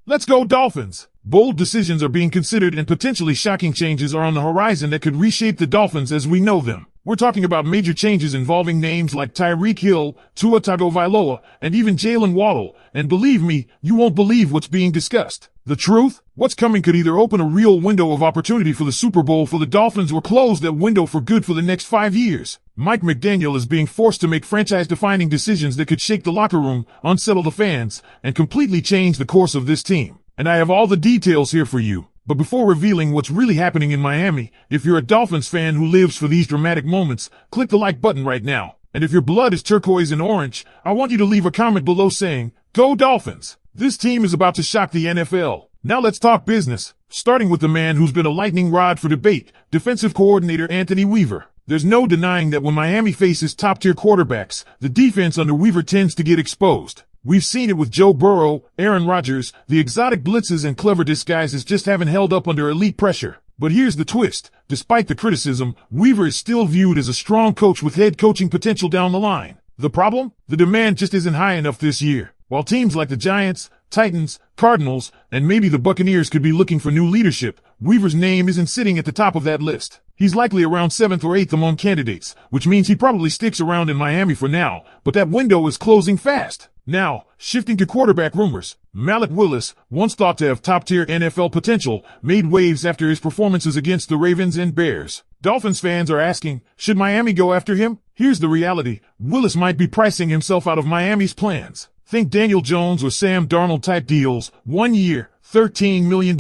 Let's go Dolphins! Bold decisions are being considered and potentially shocking changes are on the horizon that could reshape the Dolphins as we know them. We're talking about major changes involving names like Tyreek Hill, Tua Tagovailoa, and even Jalen Waddle, and believe me, you won't believe what's being discussed. The truth? What's coming could either open a real window of opportunity for the Super Bowl for the Dolphins or close that window for good for the next 5 years. Mike Mcdaniel is being forced to make franchise-defining decisions that could shake the locker room, unsettle the fans, and completely change the course of this team. And I have all the details here for you. But before revealing what's really happening in Miami, if you're a Dolphins fan who lives for these dramatic moments, click the like button right now. And if your blood is turquoise and orange, I want you to leave a comment below saying, "Go Dolphins!" This team is about to shock the NFL. Now let's talk business, starting with the man who's been a lightning rod for debate, defensive coordinator Anthony Weaver. There's no denying that when Miami faces top-tier quarterbacks, the defense under Weaver tends to get exposed. We've seen it with Joe Burrow, Aaron Rodgers, the exotic blitzes and clever disguises just haven't held up under elite pressure. But here's the twist. Despite the criticism, Weaver is still viewed as a strong coach with head coaching potential down the line. The problem? The demand just isn't high enough this year. While teams like the Giants, Titans, Cardinals, and maybe the Buccaneers could be looking for new leadership, Weaver's name isn't sitting at the top of that list. He's likely around 7th or 8th among candidates, which means he probably sticks around in Miami for now, but that window is closing fast. Now, shifting to quarterback rumors, Malik Willis, once thought to have top-tier NFL potential, made waves after his performances against the Ravens and Bears. Dolphins fans are asking, should Miami go after him? Here's the reality. Willis might be pricing himself out of Miami's plans. Think Daniel Jones or Sam Darnold type deals, 1 year, $13 million.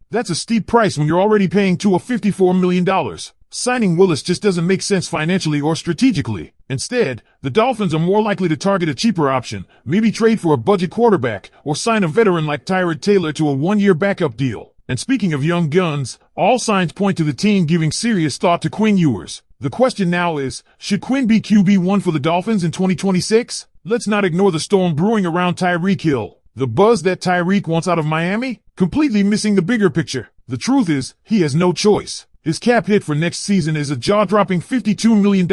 That's a steep price when you're already paying Tua $54 million. Signing Willis just doesn't make sense financially or strategically. Instead, the Dolphins are more likely to target a cheaper option, maybe trade for a budget quarterback, or sign a veteran like Tyrod Taylor to a 1-year backup deal. And speaking of young guns, all signs point to the team giving serious thought to Quinn Ewers. The question now is, should Quinn be QB1 for the Dolphins in 2026? Let's not ignore the storm brewing around Tyreek Hill. The buzz that Tyreek wants out of Miami? Completely missing the bigger picture. The truth is, he has no choice. His cap hit for next season is a jaw-dropping $52 million,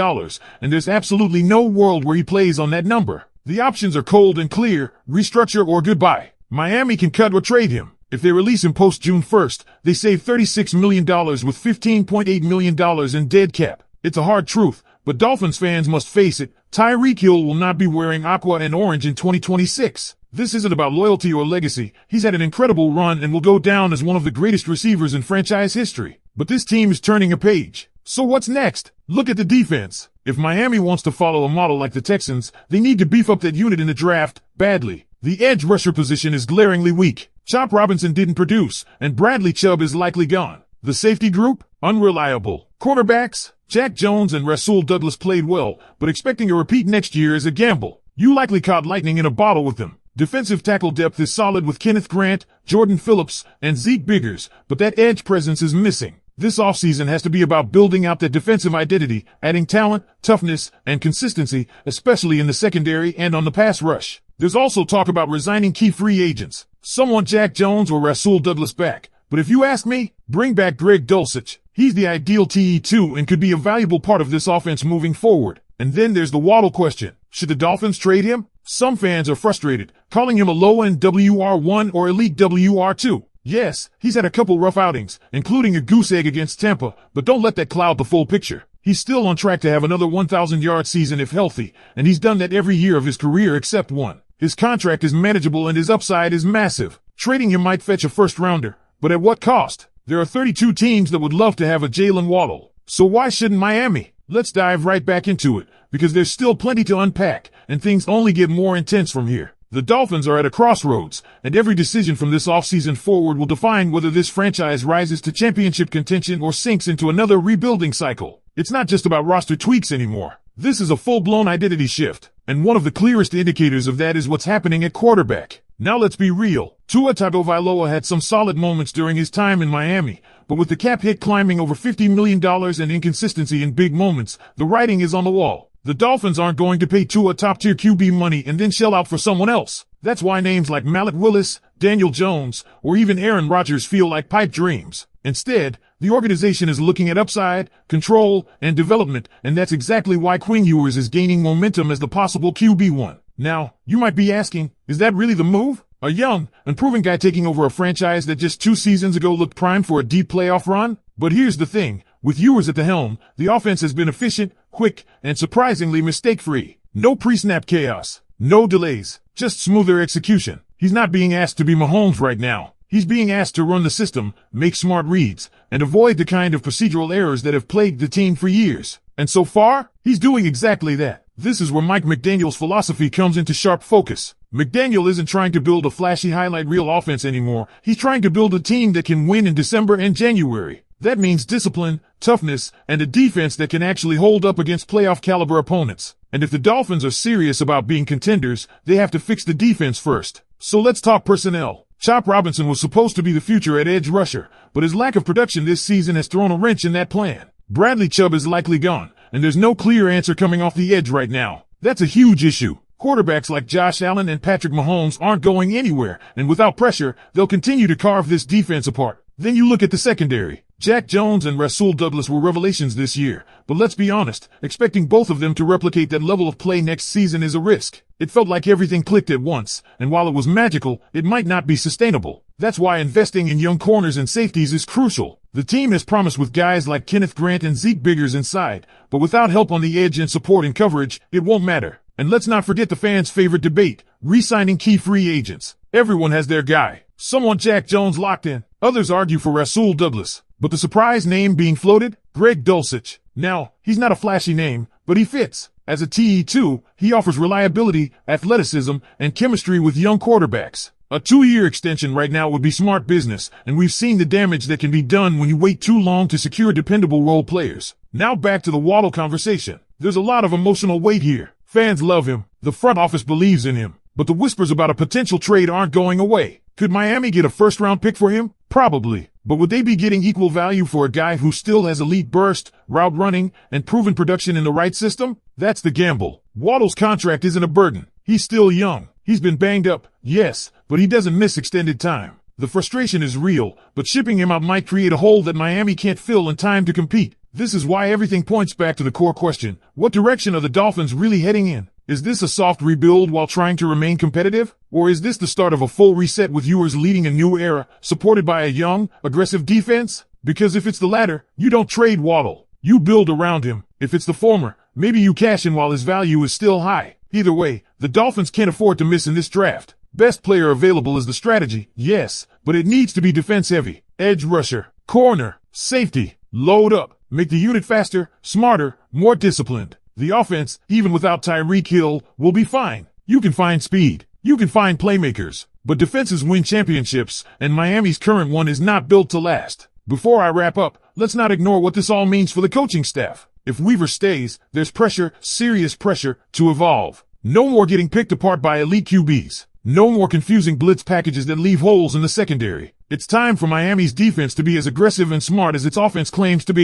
and there's absolutely no world where he plays on that number. The options are cold and clear, restructure or goodbye. Miami can cut or trade him. If they release him post-June 1st, they save $36 million with $15.8 million in dead cap. It's a hard truth, but Dolphins fans must face it, Tyreek Hill will not be wearing aqua and orange in 2026. This isn't about loyalty or legacy. He's had an incredible run and will go down as one of the greatest receivers in franchise history. But this team is turning a page. So what's next? Look at the defense. If Miami wants to follow a model like the Texans, they need to beef up that unit in the draft, badly. The edge rusher position is glaringly weak. Chop Robinson didn't produce, and Bradley Chubb is likely gone. The safety group? Unreliable. Quarterbacks? Jack Jones and Rasul Douglas played well, but expecting a repeat next year is a gamble. You likely caught lightning in a bottle with them. Defensive tackle depth is solid with Kenneth Grant, Jordan Phillips, and Zeke Biggers, but that edge presence is missing. This offseason has to be about building out that defensive identity, adding talent, toughness, and consistency, especially in the secondary and on the pass rush. There's also talk about resigning key free agents. Some want Jack Jones or Rasul Douglas back, but if you ask me, bring back Greg Dulcich. He's the ideal TE2 and could be a valuable part of this offense moving forward. And then there's the Waddle question. Should the Dolphins trade him? Some fans are frustrated, calling him a low-end WR1 or elite WR2. Yes, he's had a couple rough outings, including a goose egg against Tampa, but don't let that cloud the full picture. He's still on track to have another 1,000-yard season if healthy, and he's done that every year of his career except one. His contract is manageable and his upside is massive. Trading him might fetch a first-rounder, but at what cost? There are 32 teams that would love to have a Jalen Waddle. So why shouldn't Miami? Let's dive right back into it, because there's still plenty to unpack, and things only get more intense from here. The Dolphins are at a crossroads, and every decision from this offseason forward will define whether this franchise rises to championship contention or sinks into another rebuilding cycle. It's not just about roster tweaks anymore. This is a full-blown identity shift, and one of the clearest indicators of that is what's happening at quarterback. Now let's be real. Tua Tagovailoa had some solid moments during his time in Miami, but with the cap hit climbing over $50 million and inconsistency in big moments, the writing is on the wall. The Dolphins aren't going to pay Tua top-tier QB money and then shell out for someone else. That's why names like Malik Willis, Daniel Jones, or even Aaron Rodgers feel like pipe dreams. Instead, the organization is looking at upside, control, and development, and that's exactly why Quinn Ewers is gaining momentum as the possible QB1. Now, you might be asking, is that really the move? A young, unproven guy taking over a franchise that just 2 seasons ago looked primed for a deep playoff run? But here's the thing, with Ewers at the helm, the offense has been efficient, quick, and surprisingly mistake-free. No pre-snap chaos, no delays, just smoother execution. He's not being asked to be Mahomes right now. He's being asked to run the system, make smart reads, and avoid the kind of procedural errors that have plagued the team for years. And so far, he's doing exactly that. This is where Mike McDaniel's philosophy comes into sharp focus. McDaniel isn't trying to build a flashy highlight reel offense anymore. He's trying to build a team that can win in December and January. That means discipline, toughness, and a defense that can actually hold up against playoff caliber opponents. And if the Dolphins are serious about being contenders, they have to fix the defense first. So let's talk personnel. Chop Robinson was supposed to be the future at edge rusher, but his lack of production this season has thrown a wrench in that plan. Bradley Chubb is likely gone, and there's no clear answer coming off the edge right now. That's a huge issue. Quarterbacks like Josh Allen and Patrick Mahomes aren't going anywhere, and without pressure, they'll continue to carve this defense apart. Then you look at the secondary. Jack Jones and Rasul Douglas were revelations this year, but let's be honest, expecting both of them to replicate that level of play next season is a risk. It felt like everything clicked at once, and while it was magical, it might not be sustainable. That's why investing in young corners and safeties is crucial. The team has promised with guys like Kenneth Grant and Zeke Biggers inside, but without help on the edge and support in coverage, it won't matter. And let's not forget the fans' favorite debate, re-signing key free agents. Everyone has their guy. Some want Jack Jones locked in. Others argue for Rasul Douglas. But the surprise name being floated? Greg Dulcich. Now, he's not a flashy name, but he fits. As a TE2, he offers reliability, athleticism, and chemistry with young quarterbacks. A 2-year extension right now would be smart business, and we've seen the damage that can be done when you wait too long to secure dependable role players. Now back to the Waddle conversation. There's a lot of emotional weight here. Fans love him. The front office believes in him. But the whispers about a potential trade aren't going away. Could Miami get a first-round pick for him? Probably. But would they be getting equal value for a guy who still has elite burst, route running, and proven production in the right system? That's the gamble. Waddle's contract isn't a burden. He's still young. He's been banged up, yes, but he doesn't miss extended time. The frustration is real, but shipping him out might create a hole that Miami can't fill in time to compete. This is why everything points back to the core question. What direction are the Dolphins really heading in? Is this a soft rebuild while trying to remain competitive? Or is this the start of a full reset with Ewers leading a new era, supported by a young, aggressive defense? Because if it's the latter, you don't trade Waddle. You build around him. If it's the former, maybe you cash in while his value is still high. Either way, the Dolphins can't afford to miss in this draft. Best player available is the strategy, yes, but it needs to be defense-heavy. Edge rusher, corner, safety, load up, make the unit faster, smarter, more disciplined. The offense, even without Tyreek Hill, will be fine. You can find speed. You can find playmakers. But defenses win championships, and Miami's current one is not built to last. Before I wrap up, let's not ignore what this all means for the coaching staff. If Weaver stays, there's pressure, serious pressure, to evolve. No more getting picked apart by elite QBs. No more confusing blitz packages that leave holes in the secondary. It's time for Miami's defense to be as aggressive and smart as its offense claims to be.